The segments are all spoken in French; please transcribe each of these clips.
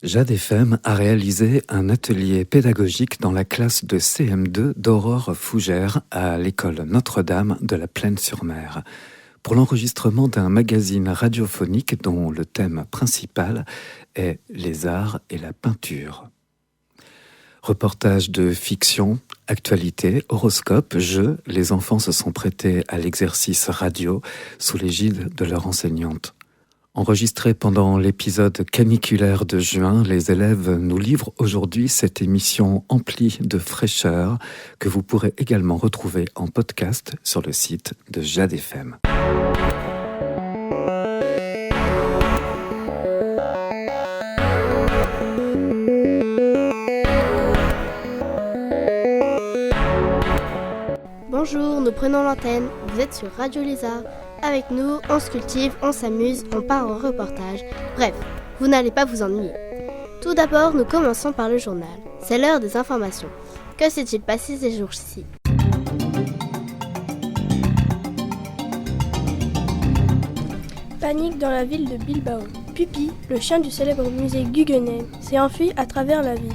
Jade FM a réalisé un atelier pédagogique dans la classe de CM2 d'Aurore Fougère à l'école Notre-Dame de la Plaine-sur-Mer pour l'enregistrement d'un magazine radiophonique dont le thème principal est les arts et la peinture. Reportage de fiction, actualité, horoscope, jeux, les enfants se sont prêtés à l'exercice radio sous l'égide de leur enseignante. Enregistré pendant l'épisode caniculaire de juin, les élèves nous livrent aujourd'hui cette émission emplie de fraîcheur que vous pourrez également retrouver en podcast sur le site de Jade FM. Bonjour, nous prenons l'antenne. Vous êtes sur Radio Lézard. Avec nous, on se cultive, on s'amuse, on part en reportage. Bref, vous n'allez pas vous ennuyer. Tout d'abord, nous commençons par le journal. C'est l'heure des informations. Que s'est-il passé ces jours-ci ? Panique dans la ville de Bilbao. Pupi, le chien du célèbre musée Guggenheim, s'est enfui à travers la ville.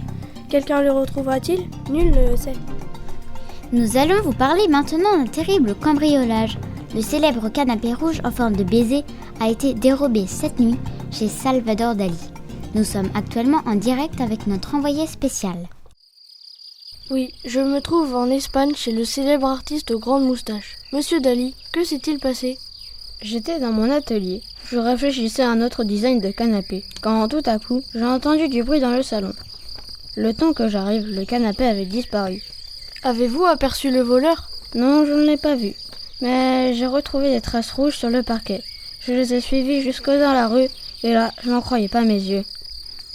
Quelqu'un le retrouvera-t-il ? Nul ne le sait. Nous allons vous parler maintenant d'un terrible cambriolage. Le célèbre canapé rouge en forme de baiser a été dérobé cette nuit chez Salvador Dali. Nous sommes actuellement en direct avec notre envoyé spécial. Oui, je me trouve en Espagne chez le célèbre artiste aux grandes moustaches. Monsieur Dali, que s'est-il passé ? J'étais dans mon atelier. Je réfléchissais à un autre design de canapé, quand tout à coup, j'ai entendu du bruit dans le salon. Le temps que j'arrive, le canapé avait disparu. Avez-vous aperçu le voleur ? Non, je ne l'ai pas vu. Mais j'ai retrouvé des traces rouges sur le parquet. Je les ai suivies jusque dans la rue, et là, je n'en croyais pas mes yeux.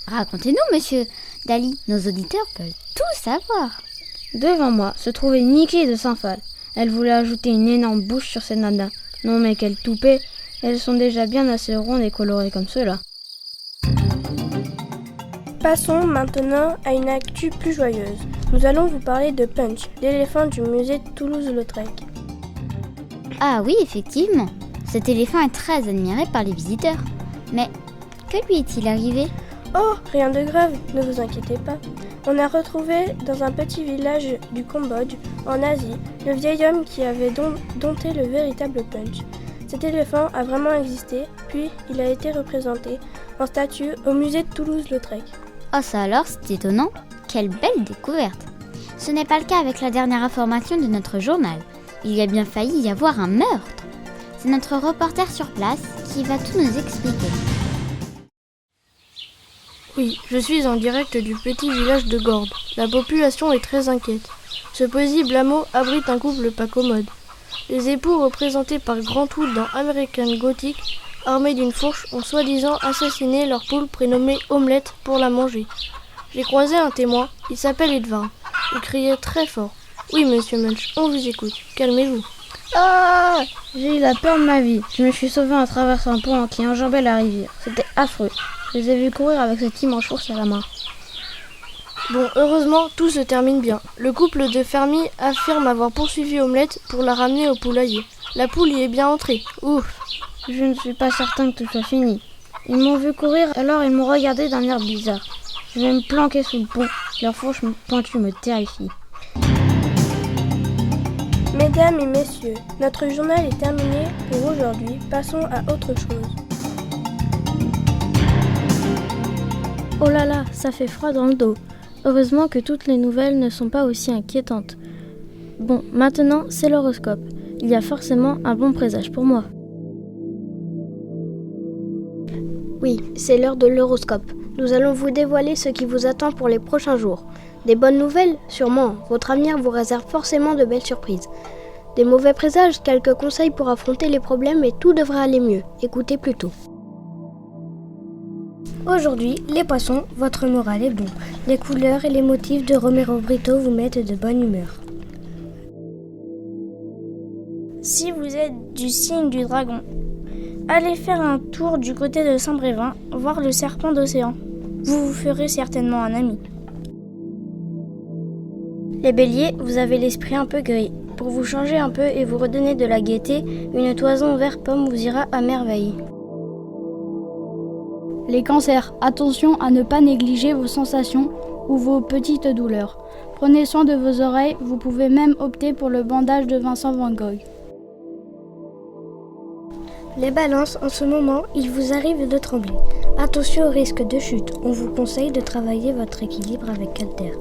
Racontez-nous, monsieur Dali, nos auditeurs peuvent tout savoir. Devant moi se trouvait Niki de Saint-Phal. Elle voulait ajouter une énorme bouche sur ses nanas. Non mais quelle toupée, elles sont déjà bien assez rondes et colorées comme ceux-là. Passons maintenant à une actu plus joyeuse. Nous allons vous parler de Punch, l'éléphant du musée Toulouse-Lautrec. Ah oui, effectivement. Cet éléphant est très admiré par les visiteurs. Mais que lui est-il arrivé ? Oh, rien de grave, ne vous inquiétez pas. On a retrouvé dans un petit village du Cambodge, en Asie, le vieil homme qui avait dompté le véritable Punch. Cet éléphant a vraiment existé, puis il a été représenté en statue au musée de Toulouse-Lautrec. Oh ça alors, c'est étonnant. Quelle belle découverte. Ce n'est pas le cas avec la dernière information de notre journal. Il y a bien failli y avoir un meurtre. C'est notre reporter sur place qui va tout nous expliquer. Oui, je suis en direct du petit village de Gordes. La population est très inquiète. Ce paisible hameau abrite un couple pas commode. Les époux représentés par Grant Wood dans American Gothic, armés d'une fourche, ont soi-disant assassiné leur poule prénommée Omelette pour la manger. J'ai croisé un témoin, il s'appelle Edvard. Il criait très fort. Oui, monsieur Munch, on vous écoute. Calmez-vous. Ah ! J'ai eu la peur de ma vie. Je me suis sauvé en traversant un pont qui enjambait la rivière. C'était affreux. Je les ai vus courir avec cette immense ours à la main. Bon, heureusement, tout se termine bien. Le couple de fermiers affirme avoir poursuivi Omelette pour la ramener au poulailler. La poule y est bien entrée. Ouf. Je ne suis pas certain que tout soit fini. Ils m'ont vu courir, alors ils m'ont regardé d'un air bizarre. Je vais me planquer sous le pont. Leur fourche pointue me terrifie. Mesdames et messieurs, notre journal est terminé pour aujourd'hui. Passons à autre chose. Oh là là, ça fait froid dans le dos. Heureusement que toutes les nouvelles ne sont pas aussi inquiétantes. Bon, maintenant, c'est l'horoscope. Il y a forcément un bon présage pour moi. Oui, c'est l'heure de l'horoscope. Nous allons vous dévoiler ce qui vous attend pour les prochains jours. Des bonnes nouvelles ? Sûrement. Votre avenir vous réserve forcément de belles surprises. Des mauvais présages ? Quelques conseils pour affronter les problèmes et tout devrait aller mieux. Écoutez plutôt. Aujourd'hui, les poissons, votre moral est bon. Les couleurs et les motifs de Romero Brito vous mettent de bonne humeur. Si vous êtes du signe du dragon, allez faire un tour du côté de Saint-Brévin, voir le serpent d'océan. Vous vous ferez certainement un ami. Les béliers, vous avez l'esprit un peu gris. Pour vous changer un peu et vous redonner de la gaieté, une toison vert pomme vous ira à merveille. Les cancers, attention à ne pas négliger vos sensations ou vos petites douleurs. Prenez soin de vos oreilles, vous pouvez même opter pour le bandage de Vincent Van Gogh. Les balances, en ce moment, il vous arrive de trembler. Attention au risque de chute. On vous conseille de travailler votre équilibre avec haltère.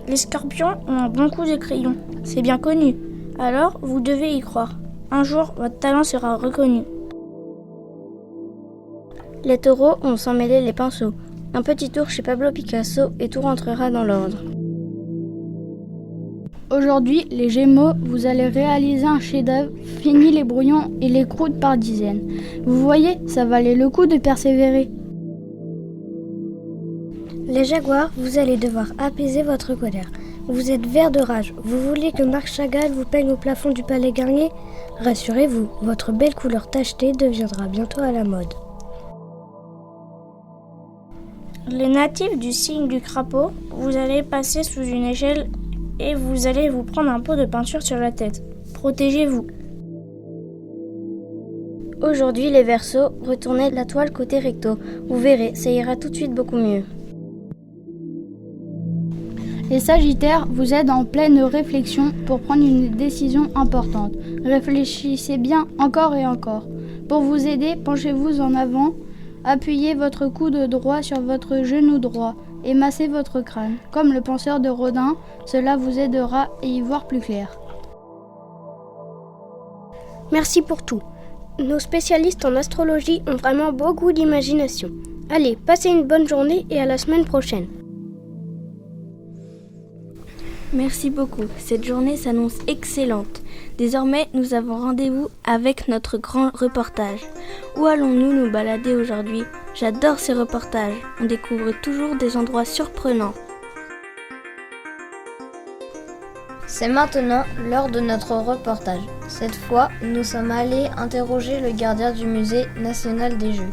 Les scorpions ont un bon coup de crayon, c'est bien connu. Alors, vous devez y croire. Un jour, votre talent sera reconnu. Les taureaux ont sans mêler les pinceaux. Un petit tour chez Pablo Picasso et tout rentrera dans l'ordre. Aujourd'hui, les Gémeaux, vous allez réaliser un chef-d'œuvre, fini les brouillons et les croûtes par dizaines. Vous voyez, ça valait le coup de persévérer. Les Jaguars, vous allez devoir apaiser votre colère. Vous êtes vert de rage. Vous voulez que Marc Chagall vous peigne au plafond du Palais Garnier ? Rassurez-vous, votre belle couleur tachetée deviendra bientôt à la mode. Les natifs du signe du crapaud, vous allez passer sous une échelle et vous allez vous prendre un pot de peinture sur la tête. Protégez-vous. Aujourd'hui, les Verseaux, retournez la toile côté recto. Vous verrez, ça ira tout de suite beaucoup mieux. Les Sagittaires, vous êtes en pleine réflexion pour prendre une décision importante. Réfléchissez bien encore et encore. Pour vous aider, penchez-vous en avant, appuyez votre coude droit sur votre genou droit et massez votre crâne. Comme le penseur de Rodin, cela vous aidera à y voir plus clair. Merci pour tout. Nos spécialistes en astrologie ont vraiment beaucoup d'imagination. Allez, passez une bonne journée et à la semaine prochaine. Merci beaucoup, cette journée s'annonce excellente. Désormais, nous avons rendez-vous avec notre grand reportage. Où allons-nous nous balader aujourd'hui ? J'adore ces reportages, on découvre toujours des endroits surprenants. C'est maintenant l'heure de notre reportage. Cette fois, nous sommes allés interroger le gardien du musée national des jeux.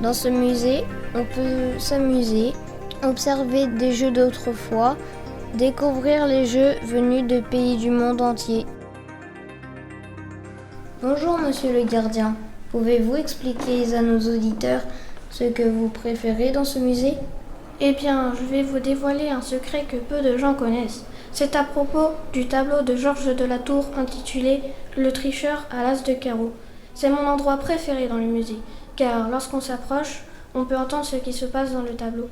Dans ce musée, on peut s'amuser, observer des jeux d'autrefois, découvrir les jeux venus de pays du monde entier. Bonjour monsieur le gardien, pouvez-vous expliquer à nos auditeurs ce que vous préférez dans ce musée ? Eh bien, je vais vous dévoiler un secret que peu de gens connaissent. C'est à propos du tableau de Georges de la Tour intitulé « Le tricheur à l'as de carreau ». C'est mon endroit préféré dans le musée, car lorsqu'on s'approche, on peut entendre ce qui se passe dans le tableau.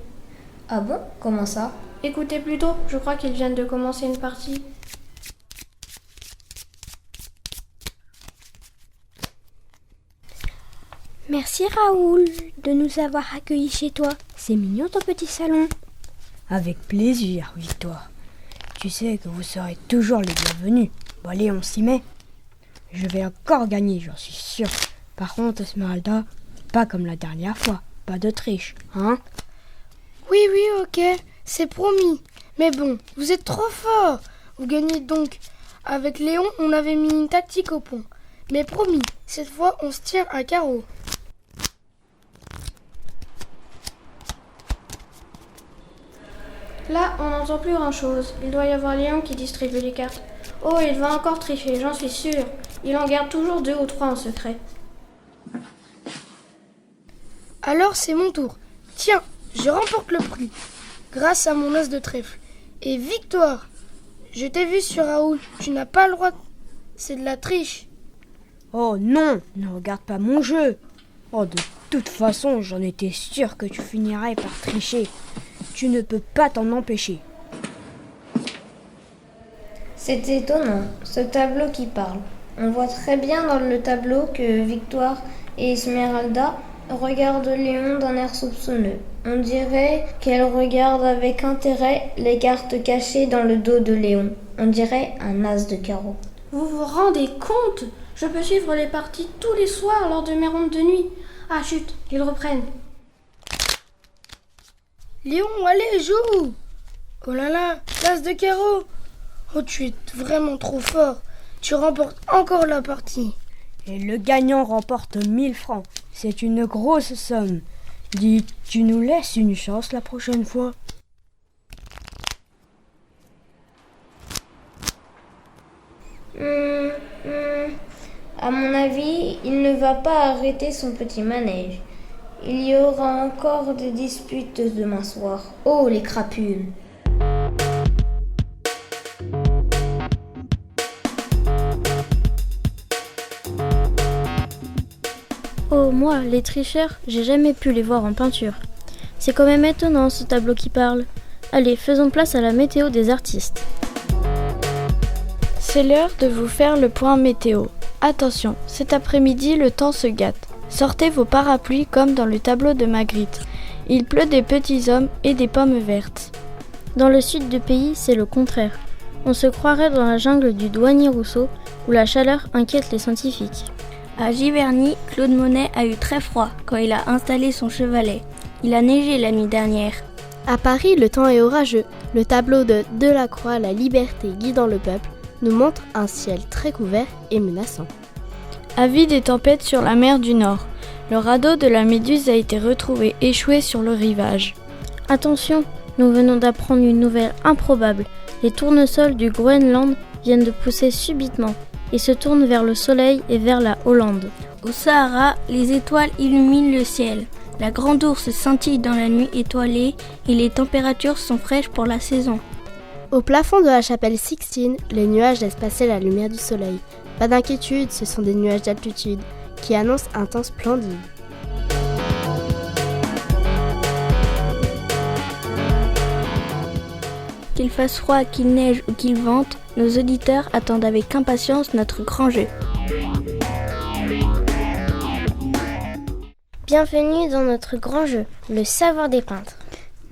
Ah bon ? Comment ça ? Écoutez plutôt, je crois qu'ils viennent de commencer une partie. Merci Raoul de nous avoir accueillis chez toi. C'est mignon ton petit salon. Avec plaisir, Victoire. Tu sais que vous serez toujours les bienvenus. Bon allez, on s'y met. Je vais encore gagner, j'en suis sûre. Par contre, Esmeralda, pas comme la dernière fois. Pas de triche, hein ? Oui, ok, c'est promis. Mais bon, vous êtes trop fort. Vous gagnez donc. Avec Léon, on avait mis une tactique au point. Mais promis, cette fois, on se tient à carreau. Là, on n'entend plus grand-chose. Il doit y avoir Léon qui distribue les cartes. Oh, il va encore tricher, j'en suis sûre. Il en garde toujours 2 ou 3 en secret. Alors, c'est mon tour. Tiens, je remporte le prix. Grâce à mon as de trèfle. Et victoire! Je t'ai vu sur Raoul. Tu n'as pas le droit. C'est de la triche. Oh non, ne regarde pas mon jeu. Oh, de toute façon, j'en étais sûre que tu finirais par tricher. Tu ne peux pas t'en empêcher. C'est étonnant, ce tableau qui parle. On voit très bien dans le tableau que Victoire et Esmeralda regardent Léon d'un air soupçonneux. On dirait qu'elles regardent avec intérêt les cartes cachées dans le dos de Léon. On dirait un as de carreau. Vous vous rendez compte ? Je peux suivre les parties tous les soirs lors de mes rondes de nuit. Ah chut, ils reprennent. Léon, allez, joue! Oh là là, l'as de carreau! Oh, tu es vraiment trop fort. Tu remportes encore la partie. Et le gagnant remporte 1000 francs. C'est une grosse somme. Dis, tu nous laisses une chance la prochaine fois? À mon avis, il ne va pas arrêter son petit manège. Il y aura encore des disputes demain soir. Oh, les crapules! Oh, moi, les tricheurs, j'ai jamais pu les voir en peinture. C'est quand même étonnant ce tableau qui parle. Allez, faisons place à la météo des artistes. C'est l'heure de vous faire le point météo. Attention, cet après-midi, le temps se gâte. Sortez vos parapluies comme dans le tableau de Magritte. Il pleut des petits hommes et des pommes vertes. Dans le sud du pays, c'est le contraire. On se croirait dans la jungle du douanier Rousseau, où la chaleur inquiète les scientifiques. À Giverny, Claude Monet a eu très froid quand il a installé son chevalet. Il a neigé la nuit dernière. À Paris, le temps est orageux. Le tableau de Delacroix, La liberté guidant le peuple, nous montre un ciel très couvert et menaçant. Avis des tempêtes sur la mer du Nord. Le radeau de la Méduse a été retrouvé échoué sur le rivage. Attention, nous venons d'apprendre une nouvelle improbable. Les tournesols du Groenland viennent de pousser subitement et se tournent vers le soleil et vers la Hollande. Au Sahara, les étoiles illuminent le ciel. La grande ours scintille dans la nuit étoilée et les températures sont fraîches pour la saison. Au plafond de la chapelle Sixtine, les nuages laissent passer la lumière du soleil. Pas d'inquiétude, ce sont des nuages d'altitude qui annoncent un temps splendide. Qu'il fasse froid, qu'il neige ou qu'il vente, nos auditeurs attendent avec impatience notre grand jeu. Bienvenue dans notre grand jeu, le savoir des peintres.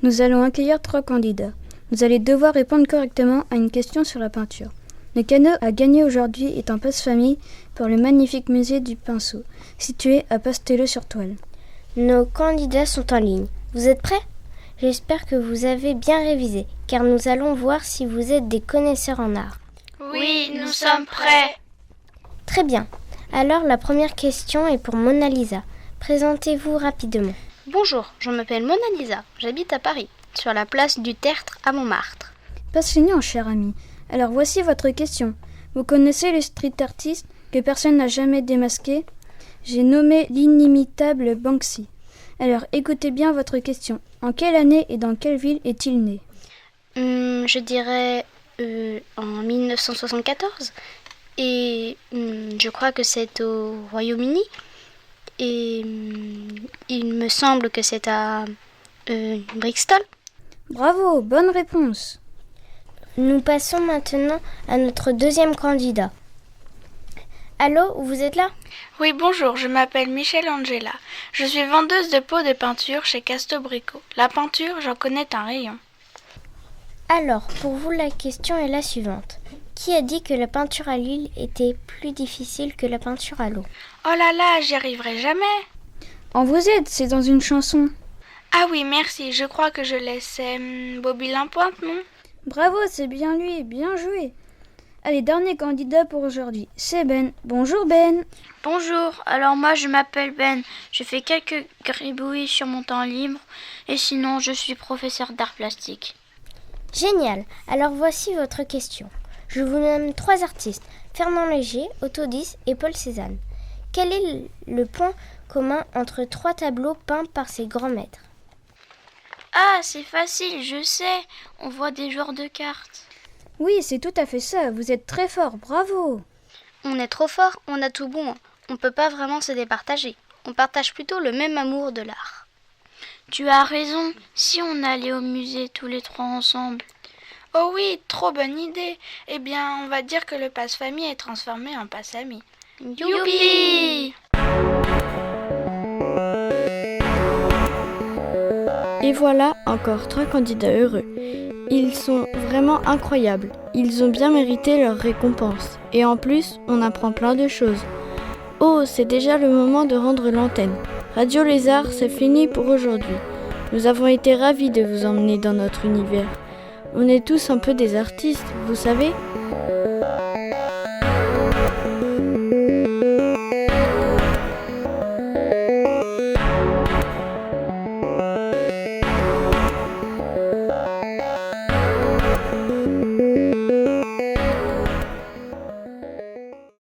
Nous allons accueillir 3 candidats. Vous allez devoir répondre correctement à une question sur la peinture. Le cadeau à gagner aujourd'hui est un passe-famille pour le magnifique musée du pinceau, situé à Pastello-sur-Toile. Nos candidats sont en ligne. Vous êtes prêts ? J'espère que vous avez bien révisé, car nous allons voir si vous êtes des connaisseurs en art. Oui, nous sommes prêts. Très bien. Alors la première question est pour Mona Lisa. Présentez-vous rapidement. Bonjour, je m'appelle Mona Lisa, j'habite à Paris, sur la place du Tertre à Montmartre. Passionnant, cher ami. Alors voici votre question. Vous connaissez le street artiste que personne n'a jamais démasqué ? J'ai nommé l'inimitable Banksy. Alors écoutez bien votre question. En quelle année et dans quelle ville est-il né ? Je dirais en 1974. Et je crois que c'est au Royaume-Uni. Et il me semble que c'est à Brixton. Bravo, bonne réponse. Nous passons maintenant à notre deuxième candidat. Allô, vous êtes là ? Oui, bonjour, je m'appelle Michelle Angela. Je suis vendeuse de pots de peinture chez Castobrico. La peinture, j'en connais un rayon. Alors, pour vous, la question est la suivante. Qui a dit que la peinture à l'huile était plus difficile que la peinture à l'eau ? Oh là là, j'y arriverai jamais. On vous aide, c'est dans une chanson. Ah oui, merci, je crois que je laissais Bobby Limpointe, non ? Bravo, c'est bien lui, bien joué. Allez, dernier candidat pour aujourd'hui, c'est Ben. Bonjour Ben. Bonjour, alors moi je m'appelle Ben. Je fais quelques gribouillis sur mon temps libre et sinon je suis professeur d'art plastique. Génial, alors voici votre question. Je vous nomme 3 artistes, Fernand Léger, Otto Dix et Paul Cézanne. Quel est le point commun entre 3 tableaux peints par ces grands maîtres ? Ah, c'est facile, je sais, on voit des joueurs de cartes. Oui, c'est tout à fait ça, vous êtes très fort, bravo. On est trop fort, on a tout bon. On peut pas vraiment se départager. On partage plutôt le même amour de l'art. Tu as raison, si on allait au musée tous les 3 ensemble. Oh oui, trop bonne idée. Eh bien, on va dire que le passe-famille est transformé en passe-ami. Youpi! Et voilà encore 3 candidats heureux. Ils sont vraiment incroyables. Ils ont bien mérité leur récompense. Et en plus, on apprend plein de choses. Oh, c'est déjà le moment de rendre l'antenne. Radio Lézard, c'est fini pour aujourd'hui. Nous avons été ravis de vous emmener dans notre univers. On est tous un peu des artistes, vous savez ?